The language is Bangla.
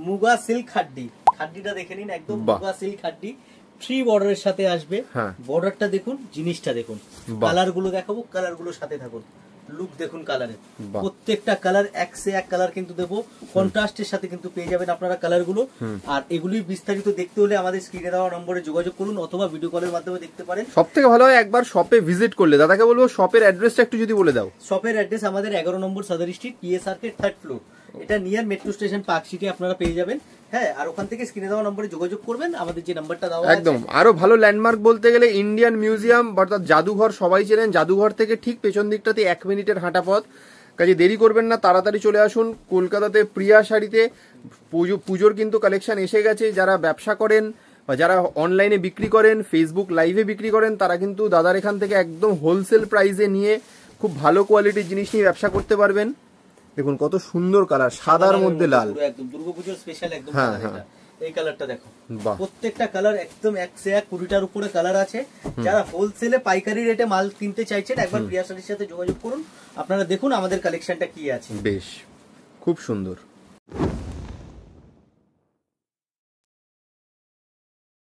মুগা সিল্ক খাড্ডি, খাড্ডিটা দেখে নিন, একদম মুগা সিল্ক খাড্ডি, 3 বর্ডারের সাথে আসবে। বর্ডারটা দেখুন, জিনিসটা দেখুন, কালার গুলো দেখাবো, কালার গুলোর সাথে থাকুন, লুক দেখুন কালারের, প্রত্যেকটা কালার এক সে এক কালার কিন্তু দেবো, কন্ট্রাস্টের সাথে কিন্তু পেয়ে যাবেন আপনারা কালার গুলো। আর এগুলি বিস্তারিত দেখতে হলে আমাদের স্ক্রিনে দেওয়া নম্বরে যোগাযোগ করুন অথবা ভিডিও কলের মাধ্যমে দেখতে পারেন। সবথেকে ভালো হয় একবার শপে ভিজিট করলে। দাদাকে বলবো শপের অ্যাড্রেসটা একটু যদি বলে দাও। শপের অ্যাড্রেস আমাদের 11 number Sudder street, PS arcade 3rd floor, এটা near metro station park city আপনারা পেয়ে যাবেন। হ্যাঁ, আর ওখান থেকে স্ক্রিনে দেওয়া নম্বরে যোগাযোগ করবেন, আমাদের যে নাম্বারটা দেওয়া আছে। একদম আরো ভালো ল্যান্ডমার্ক বলতে গেলে ইন্ডিয়ান মিউজিয়াম অর্থাৎ জাদুঘর, সবাই চেনেন। জাদুঘর থেকে ঠিক পেছন দিকটাতে 1 মিনিটের হাঁটা পথ, কাজে দেরি করবেন না, তাড়াতাড়ি চলে আসুন। কলকাতাতে প্রিয়া শাড়িতে পুজোর কিন্তু কালেকশন এসে গেছে। যারা ব্যবসা করেন বা যারা অনলাইনে বিক্রি করেন, ফেসবুক লাইভে বিক্রি করেন, তারা কিন্তু দাদার এখান থেকে একদম হোলসেল প্রাইসে নিয়ে খুব ভালো কোয়ালিটির জিনিস নিয়ে ব্যবসা করতে পারবেন। দেখুন কত সুন্দর কালার, সাদার মধ্যে লাল, একদম দুর্গাপূজার স্পেশাল একদম। এই কালারটা দেখো, প্রত্যেকটা কালার একদম এক সে এক, 20টার উপরে কালার আছে। যারা হোলসেলে পাইকারি রেটে মাল কিনতে চাইছেন একবার প্রিয়া শাড়ির সাথে যোগাযোগ করুন, আপনারা দেখুন আমাদের কালেকশনটা কি আছে। বেশ খুব সুন্দর।